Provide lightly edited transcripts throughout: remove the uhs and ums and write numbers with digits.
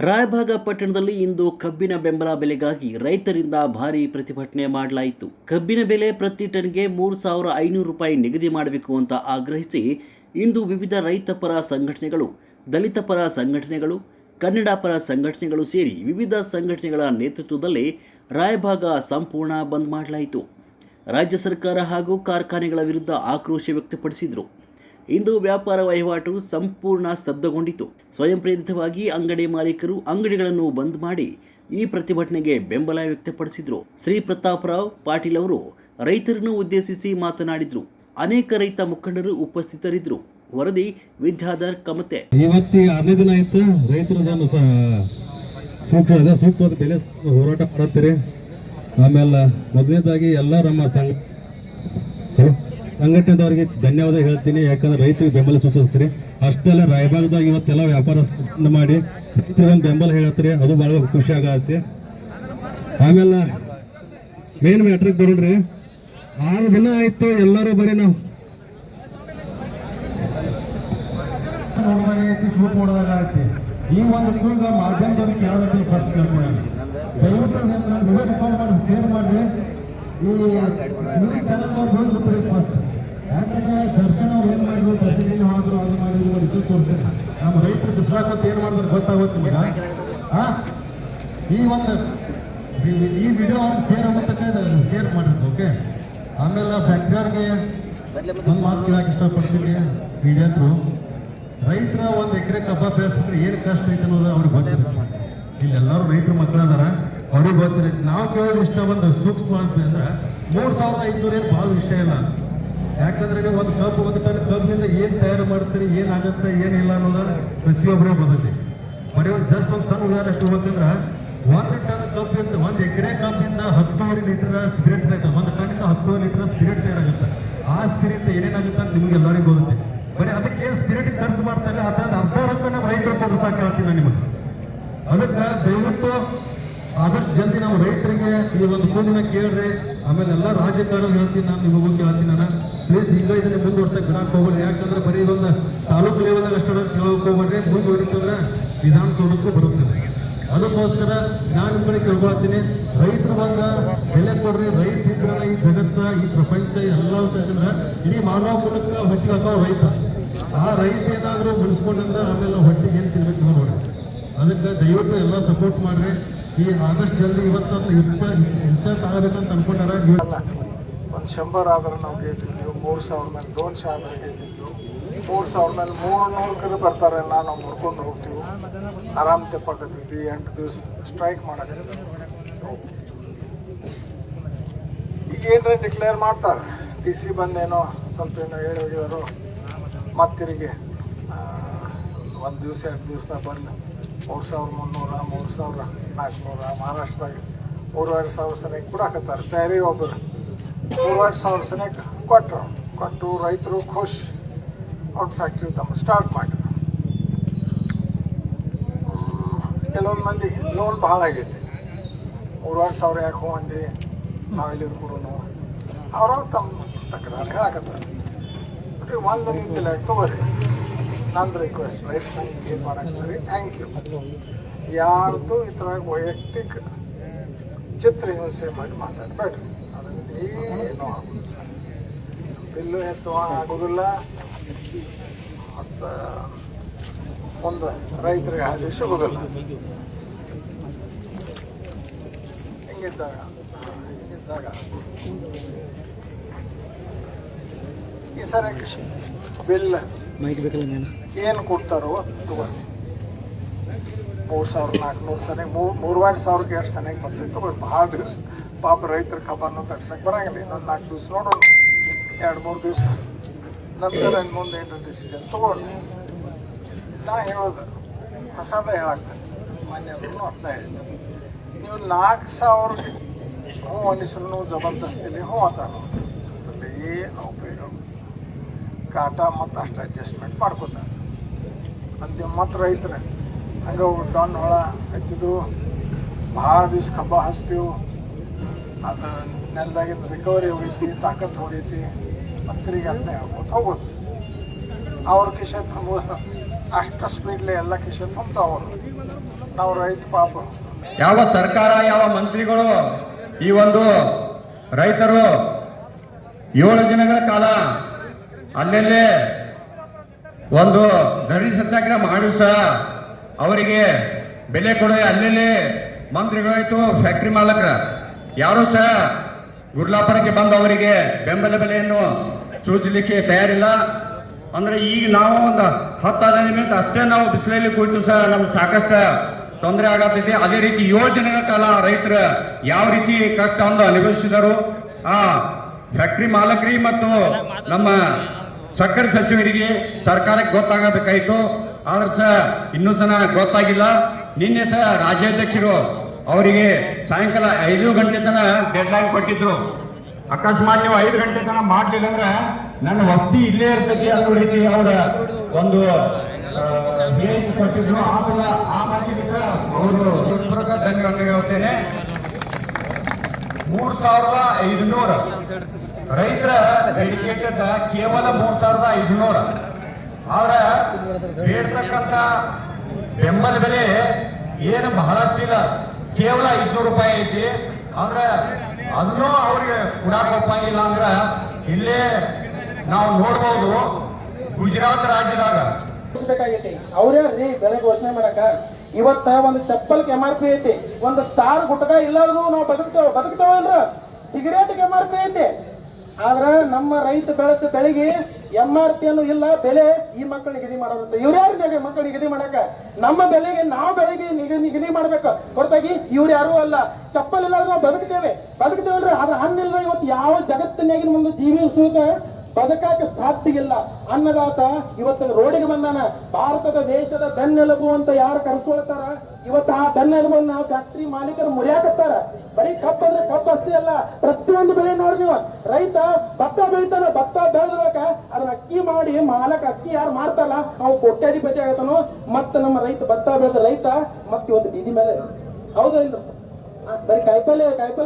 ರಾಯಭಾಗ ಪಟ್ಟಣದಲ್ಲಿ ಇಂದು ಕಬ್ಬಿನ ಬೆಂಬಲ ಬೆಲೆಗಾಗಿ ರೈತರಿಂದ ಭಾರೀ ಪ್ರತಿಭಟನೆ ಮಾಡಲಾಯಿತು. ಕಬ್ಬಿನ ಬೆಲೆ ಪ್ರತಿ ಟನ್ಗೆ 3,500 ರೂಪಾಯಿ ನಿಗದಿ ಮಾಡಬೇಕು ಅಂತ ಆಗ್ರಹಿಸಿ ಇಂದು ವಿವಿಧ ರೈತ ಪರ ಸಂಘಟನೆಗಳು, ದಲಿತ ಪರ ಸಂಘಟನೆಗಳು, ಕನ್ನಡ ಪರ ಸಂಘಟನೆಗಳು ಸೇರಿ ವಿವಿಧ ಸಂಘಟನೆಗಳ ನೇತೃತ್ವದಲ್ಲಿ ರಾಯಭಾಗ ಸಂಪೂರ್ಣ ಬಂದ್ ಮಾಡಲಾಯಿತು. ರಾಜ್ಯ ಸರ್ಕಾರ ಹಾಗೂ ಕಾರ್ಖಾನೆಗಳ ವಿರುದ್ಧ ಆಕ್ರೋಶ ವ್ಯಕ್ತಪಡಿಸಿದರು. ಇಂದು ವ್ಯಾಪಾರ ವಹಿವಾಟು ಸಂಪೂರ್ಣ ಸ್ತಬ್ಧಗೊಂಡಿತು. ಸ್ವಯಂ ಪ್ರೇರಿತವಾಗಿ ಅಂಗಡಿ ಮಾಲೀಕರು ಅಂಗಡಿಗಳನ್ನು ಬಂದ್ ಮಾಡಿ ಈ ಪ್ರತಿಭಟನೆಗೆ ಬೆಂಬಲ ವ್ಯಕ್ತಪಡಿಸಿದರು. ಶ್ರೀ ಪ್ರತಾಪರಾವ್ ಪಾಟೀಲ್ ಅವರು ರೈತರನ್ನು ಉದ್ದೇಶಿಸಿ ಮಾತನಾಡಿದರು. ಅನೇಕ ರೈತ ಮುಖಂಡರು ಉಪಸ್ಥಿತರಿದ್ದರು. ವರದಿ ವಿದ್ಯಾಧರ್ ಕಮತೆ. ಇವತ್ತಿ 6ನೇ ದಿನ ಆಯ್ತು ರೈತರದನ್ನು ಸೂಕ್ತವಾದ ಬೆಲೆ ಹೋರಾಟ ಮಾಡುತ್ತೀರಿ. ಆಮೇಲೆ ಮೊದಲನೇದಾಗಿ ಎಲ್ಲ ನಮ್ಮ ಸಂಘಟನೆದವರಿಗೆ ಧನ್ಯವಾದ ಹೇಳ್ತೀನಿ. ಯಾಕಂದ್ರೆ ರೈತರಿಗೆ ಬೆಂಬಲ ಸೂಚಿಸ್ತೀರಿ. ಅಷ್ಟೆಲ್ಲ ರಾಯಭಾಗದಾಗ ಇವತ್ತೆಲ್ಲ ವ್ಯಾಪಾರ ಮಾಡಿ ರೈತರಿಗೆ ಒಂದು ಬೆಂಬಲ ಹೇಳತ್ತೀರಿ. ಅದು ಭಾಳ ಖುಷಿ ಆಗತ್ತೆ. ಆಮೇಲೆ ಮೇನ್ ಮ್ಯಾಟ್ರಿಗೆ ಬರೋಣ್ರಿ. 6 ದಿನ ಆಯ್ತು ಎಲ್ಲರೂ ಬರೀ ನಾವು ಶೂಟ್ ನೋಡಿದಾಗ ಆಯ್ತು. ಈ ಒಂದು ಕೂಗ ಮಾಧ್ಯಮದವ್ರಿಗೆ ಕೇಳೋದಕ್ಕೆ ಫಸ್ಟ್ ಕೇಳ್ತೀನಿ. ದಯವಿಟ್ಟು ವಿಡಿಯೋ ರೆಕಾರ್ಡ್ ಮಾಡಿ ಶೇರ್ ಮಾಡಿ. ಈ ನ್ಯೂಸ್ ಚಾನಲ್ ಅವ್ರು ಹೋಗ್ಬಿಟ್ರಿ ಫಸ್ಟ್. ಯಾಕಂದ್ರೆ ದರ್ಶನ್ ಅವ್ರು ಏನು ಮಾಡಿದ್ರು, ಪ್ರತಿದಿನ ಹೋದ್ರು, ಅದು ಮಾಡಿದ್ರು, ಇದು ತೋರಿಸ್ತಾರೆ. ನಮ್ಮ ರೈತರು ಬಿಸಿಲಾಕಂತ ಏನು ಮಾಡಿದ್ರೆ ಗೊತ್ತಾಗುತ್ತೆ ನಿಮಗೆ. ಈ ವಿಡಿಯೋ ಅವ್ರಿಗೆ ಶೇರ್ ಆಗುತ್ತಕ್ಕ ಶೇರ್ ಮಾಡಿದ್ರು. ಓಕೆ. ಆಮೇಲೆ ಫ್ಯಾಕ್ಟ್ರಿಯವ್ರಿಗೆ ಒಂದು ಮಾತು ಕೇಳಕ್ಕೆ ಇಷ್ಟಪಡ್ತೀನಿ. ಮೀಡಿಯಾ ಥ್ರೂ ರೈತರ 1 ಎಕರೆ ಕಬ್ಬ ಬೆಳೆಸ್ಬಿಟ್ರೆ ಏನು ಕಷ್ಟ ಐತೆ ಅನ್ನೋದು ಅವ್ರಿಗೆ ಗೊತ್ತಿರುತ್ತೆ. ಇಲ್ಲೆಲ್ಲರೂ ರೈತರ ಮಕ್ಕಳದಾರ, ಅವ್ರಿಗೆ ಗೊತ್ತಿರುತ್ತೆ. ನಾವು ಕೇಳೋದು ಇಷ್ಟ ಒಂದು ಸೂಕ್ಷ್ಮ ಅಂತ ಅಂದ್ರೆ 3,500 ಏನು ಭಾಳ ವಿಷಯ ಇಲ್ಲ. ಯಾಕಂದ್ರೆ ನೀವು ಒಂದು ಟನ್ ಕಬ್ಬಿನಿಂದ ಏನು ತಯಾರು ಮಾಡ್ತೀರಿ, ಏನಾಗುತ್ತೆ, ಏನಿಲ್ಲ ಅನ್ನೋದು ಪ್ರತಿಯೊಬ್ಬರೇ ಗೊತ್ತೈತಿ. ಬರೀ ಒಂದು ಜಸ್ಟ್ ಒಂದು ಸಣ್ಣ ಉದಾಹರಣೆ ಎಷ್ಟು ಹೋಗ್ತಂದ್ರೆ 1 ಟನ್ ಕಬ್ಬಿಂದ 1 ಎಕರೆ ಕಬ್ಬಿಂದ 10 ಲೀಟರ್ ಸ್ಪಿರಿಟ್ ಆಯ್ತು. 1 ಟನ್ನಿಂದ 10 ಲೀಟರ್ ಸ್ಪಿರಿಟ್ ತಯಾರಾಗುತ್ತೆ. ಆ ಸ್ಪಿರಿಟ್ ಏನೇನಾಗುತ್ತೆ ಅಂತ ನಿಮ್ಗೆ ಎಲ್ಲರಿಗೂ ಗೊತ್ತೈತಿ. ಬರೀ ಅದಕ್ಕೆ ಏನು ಸ್ಪಿರಿಟ್ ಖರ್ಚು ಮಾಡ್ತಾರೆ ಅದರಿಂದ ಅರ್ಧ ರೊಕ್ಕ ನಮ್ಮ ರೈತರು ಕೊಡಿಸಾಕ ಹೇಳ್ತೀನಿ ನಾನು ನಿಮಗೆ. ಅದಕ್ಕೆ ದಯವಿಟ್ಟು ಆದಷ್ಟು ಜಲ್ದಿ ನಾವು ರೈತರಿಗೆ ಈ ಒಂದು ಕೂದಿನ ಕೇಳ್ರಿ. ಆಮೇಲೆ ಎಲ್ಲ ರಾಜಕಾರಣ ಹೇಳ್ತೀನಿ, ನಾನು ನಿಮಗೂ ಕೇಳ್ತೀನಿ. ನಾನು ಪ್ಲೀಸ್ ಹಿಂಗ ಇದನ್ನ ಮುಂದುವರ್ಸಕ್ಕೆ ಬಿಡಕ್ಕೆ ಹೋಗ್ಬೇಡ್ರಿ. ಯಾಕಂದ್ರೆ ಬರೀ ಇದೊಂದು ತಾಲೂಕು ಲೆವೆಲ್ದಾಗ ಅಷ್ಟು ಕೇಳೋಕೆ ಹೋಗ್ಬೇಡ್ರಿ. ಮುಂದುವರಿತಂದ್ರೆ ವಿಧಾನಸೌಧಕ್ಕೂ ಬರುತ್ತದೆ. ಅದಕ್ಕೋಸ್ಕರ ನಾನು ನಿಮ್ಗಳಿಗೆ ಕೇಳ್ಕೊಳ್ತೀನಿ, ರೈತರು ಬಂದ ಬೆಲೆ ಕೊಡ್ರಿ. ರೈತ ಇದ್ರೆ ಈ ಜಗತ್ತ, ಈ ಪ್ರಪಂಚ ಎಲ್ಲ ಯಾಕಂದ್ರೆ ಇಡೀ ಮಾನವ ಕುಲಕ್ಕೆ ಹೊಟ್ಟೆ ಹಾಕೋ ರೈತ. ಆ ರೈತ ಏನಾದರೂ ಉಳಿಸ್ಕೊಂಡ್ರೆ ಆಮೇಲೆ ಹೊಟ್ಟೆಗೆ ಏನು ತಿನ್ಬೇಕು ನೋಡ್ರಿ. ಅದಕ್ಕೆ ದಯವಿಟ್ಟು ಎಲ್ಲ ಸಪೋರ್ಟ್ ಮಾಡ್ರಿ. ಈ ಆದಷ್ಟು ಜಲ್ದಿ ಇವತ್ತು ಇಂಥ ಆಗಬೇಕಂತ ಅನ್ಕೊಂಡಾರ. ಒಂದು 100 ಆದ್ರೆ ನಾವು ಗೆದ್ದಿದ್ವಿ. 3,000 ಮೇಲೆ 2,000 ಗೆದ್ದಿದ್ವಿ. 3,000 ಮೇಲೆ 300 ಬರ್ತಾರೆ. ನಾವು ನೋಡ್ಕೊಂಡು ಹೋಗ್ತೀವಿ. ಆರಾಮ್ ತೆಪ್ಪಾಕತ್ತೀವಿ. 8 ದಿವಸ ಸ್ಟ್ರೈಕ್ ಮಾಡಕ್ಕೆ ಈಗ ಏನ್ರ ಡಿಕ್ಲೇರ್ ಮಾಡ್ತಾರೆ. DC ಬಂದೇನೋ ಸ್ವಲ್ಪ ಏನೋ ಹೇಳಿ ಹೋಗಿದ್ರು. ಮತ್ತೆ ತಿರುಗಿ 1 ದಿವಸ 2 ದಿವಸದಾಗ ಬಂದು 3,300, 3,400 ಮಹಾರಾಷ್ಟ್ರದಾಗ 3,500 ಸನಿಗೆ ಕೊಡಾಕತ್ತಾರೆ. ತಯಾರಿ ಒಬ್ಬರು 3,500 ಸನಿಗೆ ಕೊಟ್ಟು ರೈತರು ಖುಷಿ. ಅವ್ರ ಫ್ಯಾಕ್ಟ್ರಿ ತಮ್ಮ ಸ್ಟಾರ್ಟ್ ಮಾಡಿದ್ರು. ಕೆಲವೊಂದು ಮಂದಿ ಲೋನ್ ಭಾಳ ಆಗೈತಿ. 3,500 ಯಾಕೆ ಹೋಗಿ ನಾವು ಎಲ್ಲಿದ್ದು ಕೊಡೋನು ಅವ್ರ ತಮ್ಮ ತಕರಾರು ಹೇಳಕತ್ತಾರೆ. ಒಂದು ನಿಂತಿಲ್ಲ ತಗೋರಿ. ನಂದು ರಿಕ್ವೆಸ್ಟ್ ರೈತ ಸಂಘ ಏನು ಮಾಡಾಕ್ತಾರೆ. Thank you. ಯಾರ್ದು ಈ ಥರ ವೈಯಕ್ತಿಕ ಚಿತ್ರ ಹಿಂಸೆ ಮಾಡಿ ಮಾತಾಡಬೇಡ್ರಿ. ಅದರಲ್ಲಿ ಏನೋ ಬಿಲ್ಲು ಹೆಚ್ಚು ಆಗೋದಿಲ್ಲ. ಮತ್ತು ಒಂದು ರೈತರಿಗೆ ಹಾಗೆ ಸಿಗೋದಿಲ್ಲ. ಹಿಂಗಿದ್ದಾಗ ಈ ಸರಿ ಬಿಲ್ ಏನು ಕೊಡ್ತಾರೋ ತಗೊಂಡು 3,400 ಸನಿಗೆ 3,500 ಎಷ್ಟು ಸನಿಗೆ ಬರ್ತೈತೆ ತಗೊಂಡು. ಭಾಳ ದಿವಸ ಪಾಪ ರೈತರ ಕಬ್ಬನ್ನು ತಡ್ಸಕ್ಕೆ ಬರಂಗಿಲ್ಲ. ಇನ್ನೊಂದು 4 ದಿವಸ ನೋಡೋಣ, 2-3 ದಿವಸ ನಂತರ ಮುಂದೆ ಏನು ಡಿಸಿಷನ್ ತಗೊಂಡು. ನಾ ಹೇಳೋದು ಹೊಸದ ಹೇಳಾಕ್ತೇನೆ. ಮಾನ್ಯವ್ರು ಅಂತ ಹೇಳಿ ನೀವು 4,000 ಹ್ಞೂ ಅನ್ನಿಸ್ರು ಜಬರ್ದಸ್ತಿಲಿ ಹ್ಞೂ ಅಂತಾನು. ಏನು ಉಪಯೋಗ? ಕಾಟ ಮತ್ತು ಅಷ್ಟು ಅಡ್ಜಸ್ಟ್ಮೆಂಟ್ ಮಾಡ್ಕೋತಾರೆ. ಅಂತಿಮ ಮತ್ತು ರೈತರು ಹಂಗೆ ಡನ್ ಹೊಳ ಹಚ್ಚಿದ್ದು ಭಾಳ ದಿವ್ಸ ಕಬ್ಬ ಹಚ್ತೀವಿ. ಅದು ನೆಲದಾಗಿಂದ ರಿಕವರಿ ಹೋಗೈತಿ, ತಾಕತ್ತು ಹೊಡೈತಿ. ಮಂತ್ರಿಗೆ ಅದನ್ನೇ ಹೇಳ್ಬೋದು ಹೋಗೋದು. ಅವ್ರ ಕಿಶೆ ತುಂಬ ಅಷ್ಟು ಸ್ಪೀಡ್ಲಿ ಎಲ್ಲ ಕಿಶೆ ತುಂಬ್ತಾವ ಅವರು. ನಾವು ರೈತ ಪಾಪ ಯಾವ ಸರ್ಕಾರ ಯಾವ ಮಂತ್ರಿಗಳು ಈ ಒಂದು ರೈತರು 7 ದಿನಗಳ ಕಾಲ ಅಲ್ಲೆಲ್ಲೇ ಒಂದು ಧರಣಿ ಸತ್ಯಾಗ್ರಹ ಮಾಡಿ ಸಹ ಅವರಿಗೆ ಬೆಲೆ ಕೊಡದೆ ಅಲ್ಲೆಲ್ಲೇ ಮಂತ್ರಿಗಳಾಯ್ತು ಫ್ಯಾಕ್ಟ್ರಿ ಮಾಲಕರ ಯಾರು ಸಹ ಗುರ್ಲಾಪುರಕ್ಕೆ ಬಂದು ಅವರಿಗೆ ಬೆಂಬಲ ಬೆಲೆಯನ್ನು ಸೂಚಿಸಲಿಕ್ಕೆ ತಯಾರಿಲ್ಲ. ಅಂದ್ರೆ ಈಗ ನಾವು ಒಂದು 10-15 ಮಿನಿಟ್ ಅಷ್ಟೇ ನಾವು ಬಿಸಿಲಲ್ಲಿ ಕುಳಿತು ಸಹ ನಮ್ಗೆ ಸಾಕಷ್ಟು ತೊಂದರೆ ಆಗತ್ತೈತಿ. ಅದೇ ರೀತಿ 7 ದಿನಗಳ ಕಾಲ ರೈತರು ಯಾವ ರೀತಿ ಕಷ್ಟ ಅನುಭವಿಸಿದರು ಆ ಫ್ಯಾಕ್ಟ್ರಿ ಮಾಲಕರಿಗೆ ಮತ್ತು ನಮ್ಮ ಸಕ್ಕರೆ ಸಚಿವರಿಗೆ ಸರ್ಕಾರಕ್ಕೆ ಗೊತ್ತಾಗಬೇಕಾಯಿತು. ಆದ್ರೆ ಸಹ ಇನ್ನೂ ಸಹ ಗೊತ್ತಾಗಿಲ್ಲ. ನಿನ್ನೆ ಸಹ ರಾಜ್ಯಾಧ್ಯಕ್ಷರು ಅವರಿಗೆ ಸಾಯಂಕಾಲ 5 ಗಂಟೆ ತನಕ ಡೆಡ್ ಲೈನ್ ಕೊಟ್ಟಿದ್ರು. ಅಕಸ್ಮಾತ್ ನೀವು 5 ಗಂಟೆ ತನಕ ಮಾಡಲಿಲ್ಲ ಅಂದ್ರೆ ನನ್ನ ವಸ್ತಿ ಇಲ್ಲೇ ಇರ್ತೈತಿ ಅನ್ನೋ ರೀತಿ ಅವರ ಒಂದು ಕೊಟ್ಟಿದ್ರು. ಆ ಮಾತಿಗೆ ಸಹ ಅವರು ಧನ್ಯವಾದ ಹೇಳ್ತೇನೆ. 3500 ರೈತರ ಡೆಡಿಕೇಟೆಡ್ ಕೇವಲ 3500. ಆದ್ರೆ ಬೇಡ್ತಕ್ಕಂಥ ಬೆಂಬಲ ಬೆಲೆ ಏನು ಬಹಳಷ್ಟಿಲ್ಲ, ಕೇವಲ 500 ರೂಪಾಯಿ ಐತಿ. ಆದ್ರೆ ಅದನ್ನೂ ಅವ್ರಿಗೆ ಕೊಡಾಕ ಒಪ್ಪಂಗಿಲ್ಲ. ಅಂದ್ರೆ ಇಲ್ಲೇ ನಾವು ನೋಡ್ಬೋದು ಗುಜರಾತ್ ರಾಜ್ಯದಾಗ ಅವ್ರ್ಯಾರ್ರಿ ಬೆಲೆ ಘೋಷಣೆ ಮಾಡಕ. ಇವತ್ತ ಒಂದು ಚಪ್ಪಲ್ಗೆ MRP ಐತಿ, ಒಂದು ಸ್ಟಾರ್ ಗುಟ್ಕ ಇಲ್ಲಾದ್ರೂ ನಾವು ಬದುಕ್ತೇವಲ್ರ. ಸಿಗರೇಟ್ಗೆ MRP ಐತಿ. ಆದ್ರ ನಮ್ಮ ರೈತ ಬೆಳೆದ ಬೆಳೆಗೆ MRP ಅನ್ನು ಇಲ್ಲ, ಬೆಲೆ ಈ ಮಕ್ಕಳು ನಿಗದಿ ಮಾಡೋದಂತ. ಇವ್ರ್ಯಾರು ಮಕ್ಕಳು ನಿಗದಿ ಮಾಡಕ? ನಮ್ಮ ಬೆಲೆಗೆ ನಾವು ಬೆಳೆಗೆ ನಿಗದಿ ಮಾಡ್ಬೇಕು ಹೊರತಾಗಿ ಇವ್ರು ಯಾರು ಅಲ್ಲ. ಚಪ್ಪಲ್ ಇಲ್ಲಾದ್ರೂ ನಾವು ಬದುಕ್ತೇವಲ್ರಿ. ಆದ್ರೆ ಹಣ್ಣಿಲ್ಲ ಇವತ್ತು ಯಾವ ಜಗತ್ತಿನಾಗಿನ ಒಂದು ಜೀವಿ ಸೂತ ಬದುಕಾಕ ಸಾಧ್ಯ ಇಲ್ಲ. ಅನ್ನದಾತ ಇವತ್ತು ರೋಡಿಗೆ ಬಂದಾನ. ಭಾರತದ ದೇಶದ ಬೆನ್ನೆಲುಬು ಅಂತ ಯಾರು ಕರೆಸ್ಕೊಳ್ತಾರ, ಇವತ್ತು ಆ ಬೆನ್ನೆಲುಬನ್ನ ಫ್ಯಾಕ್ಟ್ರಿ ಮಾಲೀಕರು ಮುರಿಯಾಕತ್ತಾರ. ಬರೀ ಕಬ್ಬು ಅಂದ್ರೆ ಕಬ್ಬು ಅಷ್ಟೇ ಅಲ್ಲ, ಪ್ರತಿಯೊಂದು ಬೆಳೆ ನೋಡಿದೀವ. ರೈತ ಭತ್ತ ಬೆಳಿತಾನ, ಭತ್ತ ಬೆಳೆದ್ಬೇಕ ಅದನ್ನ ಅಕ್ಕಿ ಮಾಡಿ ಮಾಲಕ ಅಕ್ಕಿ ಯಾರು ಮಾಡ್ತಾರಲ್ಲ ಅವು ಕೋಟ್ಯಾಧಿಪತಿ ಆಗತಾನೋ. ಮತ್ತೆ ನಮ್ಮ ರೈತ ಭತ್ತ ಬೆಳೆದ ರೈತ ಮತ್ತೆ ಇವತ್ತು ಬೀದಿ ಮೇಲೆ. ಹೌದಾ ಇಲ್ಲ? ಬರೀ ಕಾಯಿಪಲ್ಯ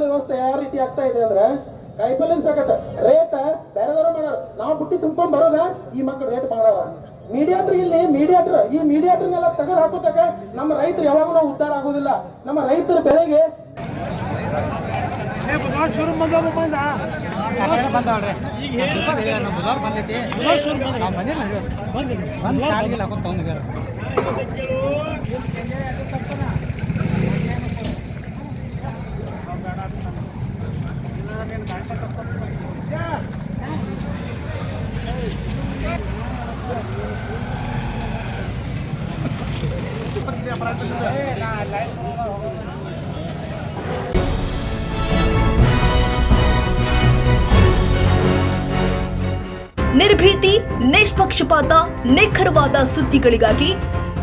ವ್ಯವಸ್ಥೆ ಯಾವ ರೀತಿ ಆಗ್ತಾ ಇದೆ ಅಂದ್ರೆ ಕಾಯಿಪಲ್ಯ ಸಾಕತ್ತ ರೇಟ್ ಬೇರೆದವರು ಮಾಡೋರು, ನಾವು ಬುಟ್ಟಿ ತುಂಬ್ಕೊಂಡ್ ಬರೋದ ಈ ಮಕ್ಕಳು ರೇಟ್ ಮಾಡೋರ. ಮೀಡಿಯಾಟ್ರ್ ಈ ಮೀಡಿಯಾಟ್ರನ್ನೆಲ್ಲ ತೆಗೆದು ಹಾಕೋತಕ ನಮ್ಮ ರೈತರು ಯಾವಾಗೂ ನಾವು ಉದ್ಧಾರ ಆಗೋದಿಲ್ಲ. ನಮ್ಮ ರೈತರ ಬೆಳೆಗೆ ನಿರ್ಭೀತಿ, ನಿಷ್ಪಕ್ಷಪಾತ, ನಿಖರವಾದ ಸುದ್ದಿಗಳಿಗಾಗಿ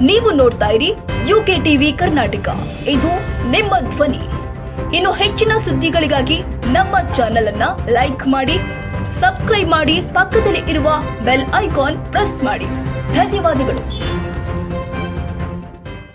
ನೀವು ನೋಡ್ತಾ ಇರಿ UK ಟಿವಿ ಕರ್ನಾಟಕ. ಇದು ನಿಮ್ಮ ಧ್ವನಿ. ಇನ್ನು ಹೆಚ್ಚಿನ ಸುದ್ದಿಗಳಿಗಾಗಿ ನಮ್ಮ ಚಾನೆಲ್ ಅನ್ನ ಲೈಕ್ ಮಾಡಿ, ಸಬ್ಸ್ಕ್ರೈಬ್ ಮಾಡಿ, ಪಕ್ಕದಲ್ಲಿ ಇರುವ ಬೆಲ್ ಐಕಾನ್ ಪ್ರೆಸ್ ಮಾಡಿ. ಧನ್ಯವಾದಗಳು.